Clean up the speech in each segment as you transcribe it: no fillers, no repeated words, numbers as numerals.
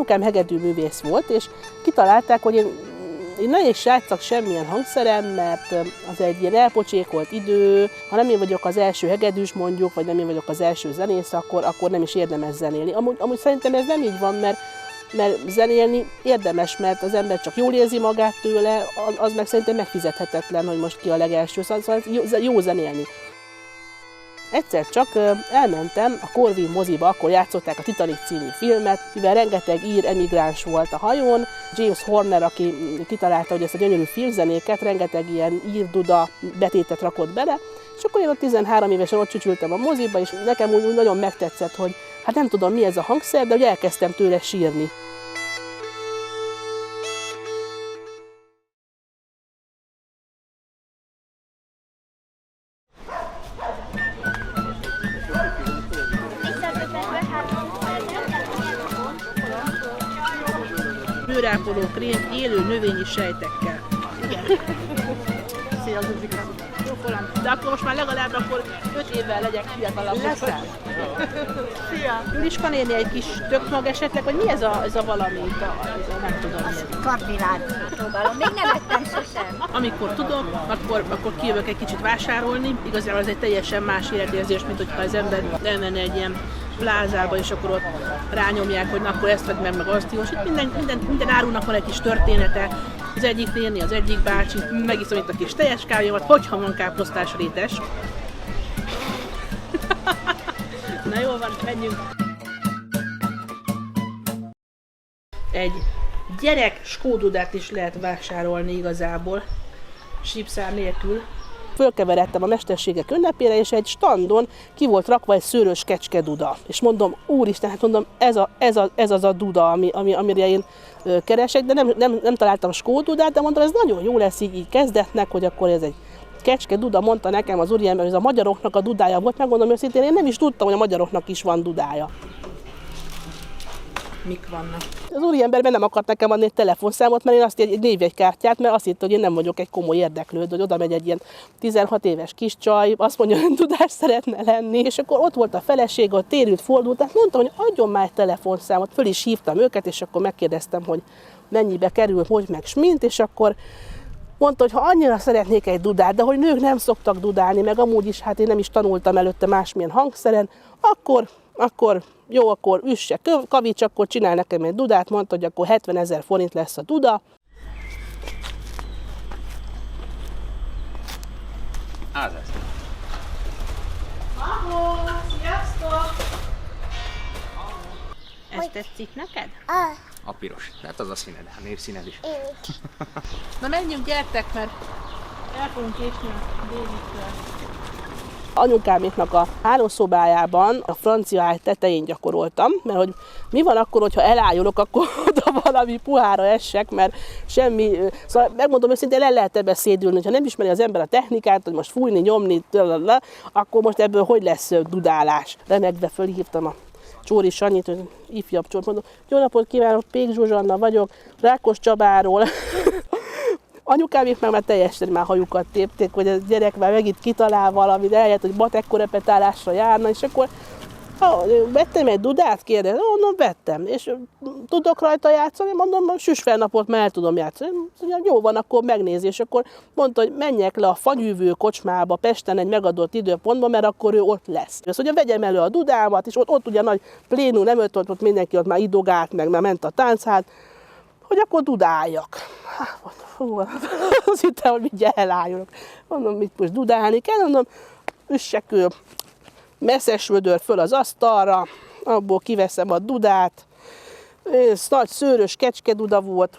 anyukám hegedűművész volt, és kitalálták, hogy én ne is játszak semmilyen hangszerem, mert az egy ilyen elpocsékolt idő, ha nem én vagyok az első hegedűs mondjuk, vagy nem én vagyok az első zenész, akkor nem is érdemes zenélni. Amúgy szerintem ez nem így van, mert zenélni érdemes, mert az ember csak jól érzi magát tőle, az meg szerintem megfizethetetlen, hogy most ki a legelső, szóval jó zenélni. Egyszer csak elmentem a Corvin moziba, akkor játszották a Titanic című filmet, mivel rengeteg ír emigráns volt a hajón. James Horner, aki kitalálta, hogy ezt a gyönyörű filmzenéket, rengeteg ilyen ír-duda betétet rakott bele, és akkor én ott 13 évesen ott csücsültem a moziba, és nekem úgy nagyon megtetszett, hogy hát nem tudom mi ez a hangszer, de hogy elkezdtem tőle sírni. Bőrápoló krém élő növényi sejtekkel. Igen. Szia, Zuzika. De akkor most már legalább 5 évvel legyek fiatalabb. Leszel? Szia. Juliska néni egy kis tökmag esetleg, hogy mi ez a valami? Nem tudom. Kardinád. Próbálom, még nem ettem sosem. Amikor tudom, akkor kijövök egy kicsit vásárolni. Igazából ez egy teljesen más életérzés, mint hogyha az ember elmenne egy ilyen plázába, és akkor ott rányomják, hogy na, akkor ezt vedd meg azt jó. És itt minden árunak van egy kis története. Az egyik néni, az egyik bácsi, megiszom itt a kis teljeskávémat, hogyha van káposztás rétes. Na jól van, menjünk! Egy gyerek skódudát is lehet vásárolni igazából, sípszár nélkül. Fölkeveredtem a mesterségek ünnepére, és egy standon ki volt rakva egy szőrös kecskeduda. És mondom, úristen, hát mondom, ez az a duda, amire én keresek, de nem találtam skódudát, de mondom, ez nagyon jó lesz így kezdetnek, hogy akkor ez egy kecskeduda, mondta nekem az úriember, hogy ez a magyaroknak a dudája volt, megmondom őszintén, én nem is tudtam, hogy a magyaroknak is van dudája. Mik vannak? Az úriemberben nem akart nekem adni egy telefonszámot, mert én azt egy névjegykártyát, mert azt hitt, hogy én nem vagyok egy komoly érdeklődő, hogy oda megy egy ilyen 16 éves kis csaj, azt mondja, hogy tudás szeretne lenni, és akkor ott volt a feleség, ott térült, fordult, tehát mondtam, hogy adjon már egy telefonszámot, föl is hívtam őket, és akkor megkérdeztem, hogy mennyibe kerül, hogy meg smint, és akkor mondta, hogy ha annyira szeretnék egy dudát, de hogy nők nem szoktak dudálni, meg amúgy is, hát én nem is tanultam előtte másmilyen hangszeren, akkor jó, akkor üsse kavics, akkor csinál nekem egy dudát, mondta, hogy akkor 70 000 forint lesz a duda. Az ez. Ahó, sziasztok! Ez tetszik neked? A piros. Tehát az a színed, a névszíned is. Na menjünk, gyertek, mert el fogunk késni a Davidtől. Anyukáméknak a hálószobájában a francia ágy tetején gyakoroltam, mert hogy mi van akkor, hogyha elájulok, akkor oda valami puhára essek, mert semmi, szóval megmondom őszintén, el lehet ebbe szédülni, ha nem ismeri az ember a technikát, hogy most fújni, nyomni, akkor most ebből hogy lesz dudálás. Remegve fölhívtam a Csóri Sanyit, hogy ifjabb Csóri, mondom, jó napot kívánok, Pék Zsuzsanna vagyok, Rákos Csabáról. Anyukámék meg már teljesen már hajukat tépték, hogy a gyerek már megint kitalál valamit, eljött, hogy matekkorepetálásra járna, és akkor vettem egy dudát, kérdez, mondom, vettem, és tudok rajta játszani, mondom, süsfelnapot már el tudom játszani. Jó van, akkor megnézi, és akkor mondta, hogy menjek le a Fagyűvő kocsmába Pesten egy megadott időpontban, mert akkor ő ott lesz. Azt mondja, vegyem elő a dudámat, és ott ugye nagy plénum, nem ott mindenki ott már idogált, meg már ment a tánchát, hogy akkor dudáljak. Azt hittem, hogy mindjárt elájulok. Mondom, mit most dudálni kell, mondom, üssekő, messzes vödör föl az asztalra, abból kiveszem a dudát. Ez nagy szőrös kecskeduda volt,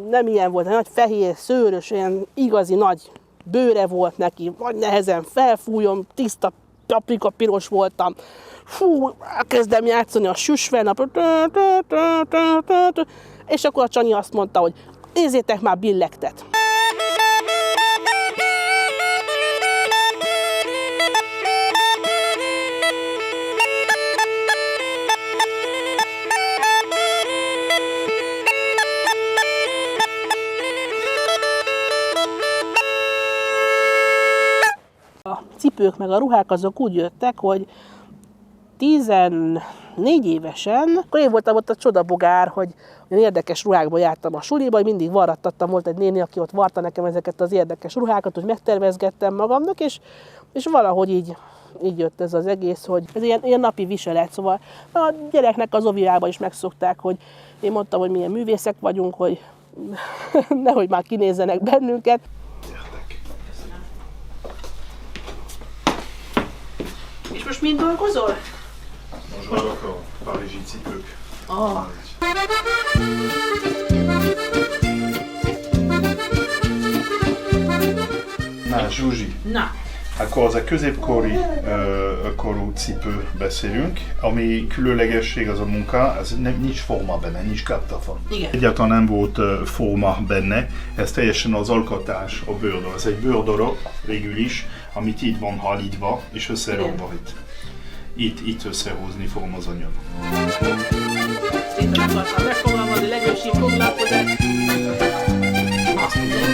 nem ilyen volt, nagy fehér, szőrös, olyan igazi nagy bőre volt neki, vagy nehezen felfújom, tiszta paprika piros voltam. Elkezdem játszani a süsvelnapot, és akkor a Csanyi azt mondta, hogy nézzétek már billegtet. A cipők meg a ruhák azok úgy jöttek, hogy 4 évesen, akkor én voltam ott a csodabogár, hogy olyan érdekes ruhákban jártam a suliba, hogy mindig varrattattam, volt egy néni, aki ott varta nekem ezeket az érdekes ruhákat, hogy megtervezgettem magamnak, és valahogy így jött ez az egész, hogy ez ilyen napi viselet, szóval a gyereknek az oviában is megszokták, hogy én mondtam, hogy milyen művészek vagyunk, hogy nehogy már kinézzenek bennünket. És most mind dolgozol? Most varok a párizsi cipők. Na, Zsuzsi. Na. Akkor az a középkori korú cipő beszélünk, ami különlegesség az a munka, ez nincs forma benne, nincs kaptafon. Egyáltalán nem volt forma benne, ez teljesen az alkotás, a bőrdor. Ez egy bőrdarab végül is, amit így van halítva és összerakva itt. Itt összehozni fogom az anyag. Szépen akartam megfogalmazni, legősibb foglalkozás. Azt tudom,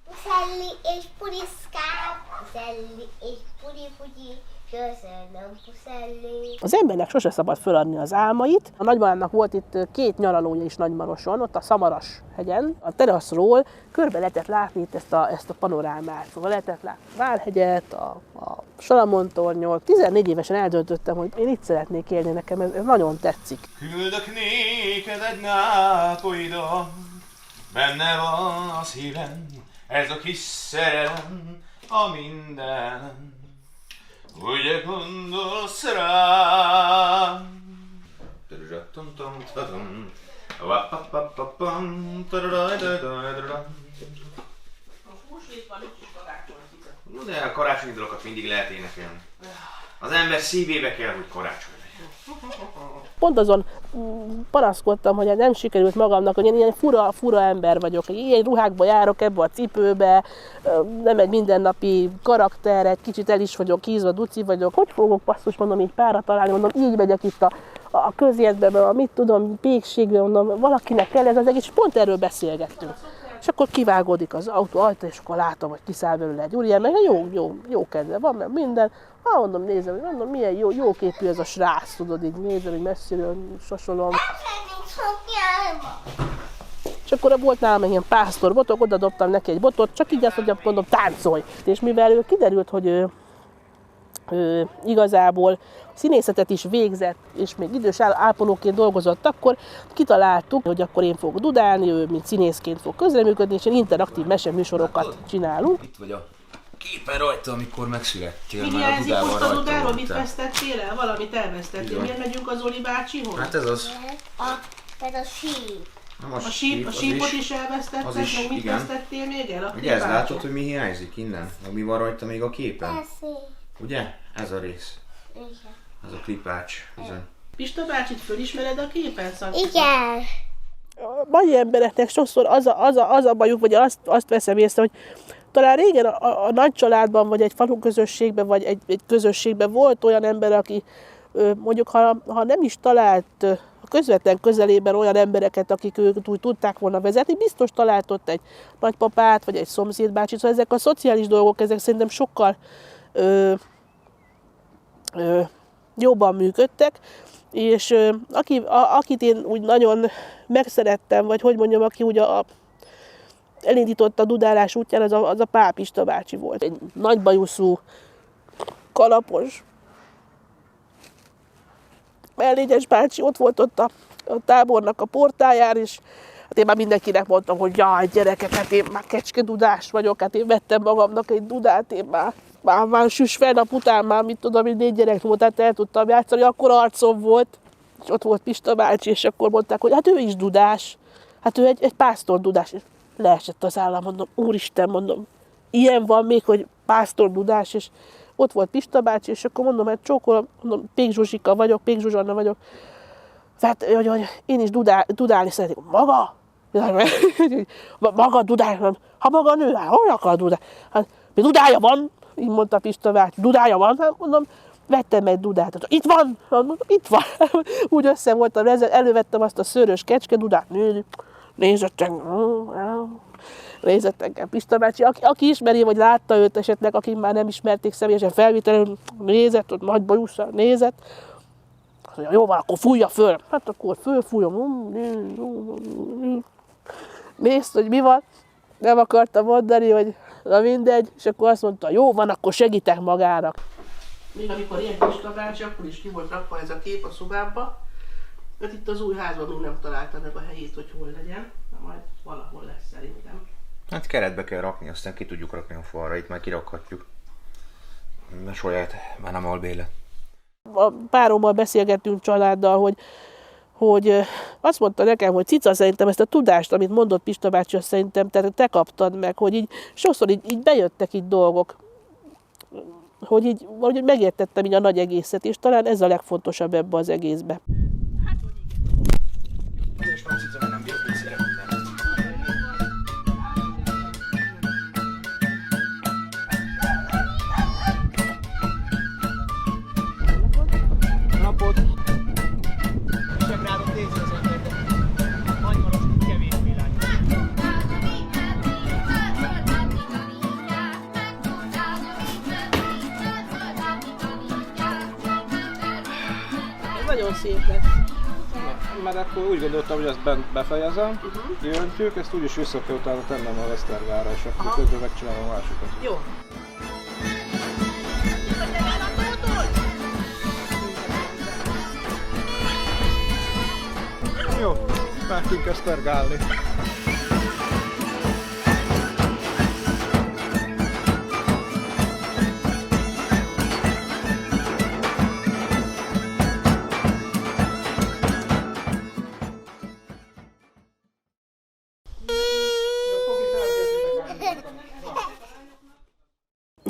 Puszelli és puliszkál, puszelli és puli-putyi, köszönöm puszelli. Az embernek sose szabad föladni az álmait. A nagymamámnak volt itt 2 nyaralója is Nagymaroson, ott a Szamaras hegyen. A teraszról körbe lehetett látni itt ezt a panorámát. Szóval lehetett látni a Várhegyet, a Salamon-tornyot. 14 évesen eldöntöttem, hogy én itt szeretnék élni, nekem ez nagyon tetszik. Küldök néked egy nápolyda, benne van a szívem, ez a kis szerelem, a minden. Ugye gondolsz rám? De a karácsonyi dalokat mindig lehet énekelni. Az ember szívébe kell, hogy karácsony legyen. Pont azon panaszkodtam, hogy nem sikerült magamnak, hogy én ilyen fura ember vagyok, hogy ilyen ruhákba járok, ebbe a cipőbe, nem egy mindennapi karakter, egy kicsit el is vagyok hízva, duci vagyok. Hogy fogok basszus, mondom, így párra találni, mondom, így megyek itt a közértbe, mit tudom, pékségbe, mondom, valakinek kell ez az egész, és pont erről beszélgettünk. És akkor kivágódik az autó ajta, és akkor látom, hogy kiszáll belőle egy úriember, jó kedve van, mert minden. Mondom, nézem, mondom, milyen jó képű ez a srác, tudod, így nézem, hogy messziről sasolom. És akkor volt nálam egy ilyen pásztor botok, oda dobtam neki egy botot, csak így azt, hogy mondom, táncolj. És mivel ő kiderült, hogy ő igazából színészetet is végzett, és még idős ápolóként dolgozott, akkor kitaláltuk, hogy akkor én fogok dudálni, ő mint színészként fog közreműködni, és interaktív meseműsorokat csinálunk. Itt vagy a képen rajta, amikor megszülettél. Hiányzik most a dudáról, mit vesztettél el? Valamit elvesztettél. Miért megyünk az Oli bácsihoz? Hát ez az. Ez a síp. A sípot is elvesztetted, meg mit vesztettél még el? Ugye ez látod, hogy mi hiányzik innen? Mi van rajta még a képen? Persze. Ugye? Ez a rész. Igen. Ez a klipács. Pista bácsit fölismered a képen, Szanka? Igen. A mai embereknek sokszor az a bajuk, vagy azt veszem észre, hogy talán régen a nagy családban, vagy egy falu közösségben, vagy egy közösségben volt olyan ember, aki mondjuk, ha nem is talált a közvetlen közelében olyan embereket, akik őt úgy tudták volna vezetni, biztos talált ott egy nagypapát, vagy egy szomszédbácsit. Szóval ezek a szociális dolgok, ezek szerintem sokkal jobban működtek, és akit én úgy nagyon megszerettem, vagy hogy mondjam, aki úgy elindította a dudálás útján, az a Pál Pista bácsi volt. Egy nagy bajuszú, kalapos, mellényes bácsi ott volt ott a tábornak a portáján, és hát én már mindenkinek mondtam, hogy jaj, gyerekek, hát én már kecskedudás vagyok, hát én vettem magamnak egy dudát, én már süs fel nap után, már mit tudom, hogy 4 gyerek volt, tehát el tudtam játszani, akkor arcom volt. És ott volt Pista bácsi, és akkor mondták, hogy hát ő is dudás. Hát ő egy pásztor dudás. Leesett az állam, mondom, úristen, mondom, ilyen van még, hogy pásztor dudás, és ott volt Pista bácsi, és akkor mondom, hát csókolom, mondom, Pék Zsuzsika vagyok, Pék Zsuzsanna vagyok. Tehát, hogy én is dudálni szeretnék. Maga? Maga dudálni? Ha maga nő, hát hogy akar dudálni? Hát, mi dudája van? Így mondta Pista bácsi, dudája van? Hát mondom, vettem egy dudát. Hát, itt van? Mondom, itt van. Úgy össze voltam, elővettem azt a szőrös kecske dudát. Nézett engem Pista bácsi, aki ismeri, vagy látta őt esetleg, akik már nem ismerték személyesen felvételön, nézett, ott nagy bajusszal nézett. Azt mondja, jó van, akkor fújja föl. Hát akkor fölfújom. Nézd, hogy mi van. Nem akartam mondani, hogy na mindegy, és akkor azt mondta, jó van, akkor segítek magának. Még amikor ilyen Pista bácsi, akkor is ki volt rakva ez a kép a szobába, mert itt az új házban még nem találta meg a helyét, hogy hol legyen, de majd valahol lesz szerintem. Hát keretbe kell rakni, aztán ki tudjuk rakni a falra, itt már kirakhatjuk. A saját, már nem albélet. A párommal beszélgettünk családdal, hogy azt mondta nekem, hogy cica, szerintem ezt a tudást, amit mondott Pista bácsi, azt szerintem te kaptad meg, hogy így sokszor így bejöttek így dolgok, hogy így valahogy megértettem így a nagy egészet, és talán ez a legfontosabb ebbe az egészbe. Napot! Visegrádot nézni az ember, de Magyarország kevésbé látja. Ez nagyon szép lett. Mert akkor úgy gondoltam, hogy ezt befejezem, kiöntjük, ezt úgyis vissza kell utána tennem a Vesztergára, és akkor közben megcsinálom a másikat. Jó. Jó, mentünk esztergálni.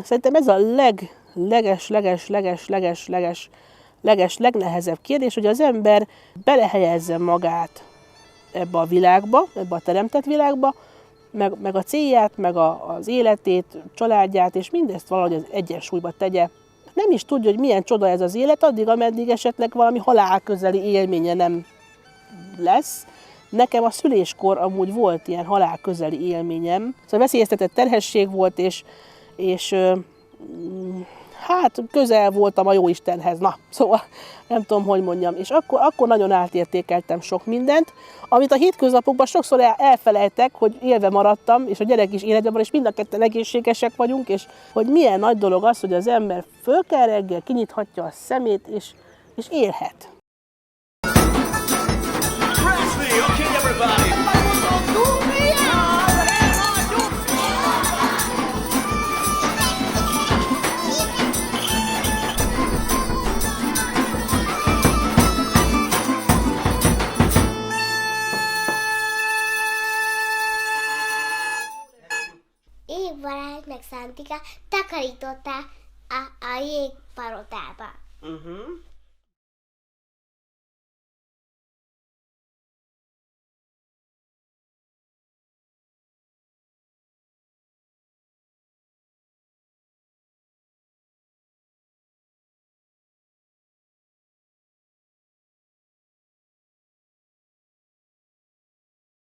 Szerintem ez a legnehezebb kérdés, hogy az ember belehelyezze magát ebbe a világba, ebbe a teremtett világba, meg a célját, meg az életét, családját, és mindezt valahogy az egyensúlyba tegye. Nem is tudja, hogy milyen csoda ez az élet, addig, ameddig esetleg valami halálközeli élménye nem lesz. Nekem a szüléskor amúgy volt ilyen halálközeli élményem. Szóval veszélyeztetett terhesség volt, és hát közel voltam a Jóistenhez, na, szóval nem tudom, hogy mondjam. És akkor nagyon átértékeltem sok mindent, amit a hétköznapokban sokszor elfelejtek, hogy élve maradtam, és a gyerek is életben van, és mind a ketten egészségesek vagyunk, és hogy milyen nagy dolog az, hogy az ember föl kell reggel, kinyithatja a szemét, és élhet. Én Balázs meg Szántika takarították a jégpalotába.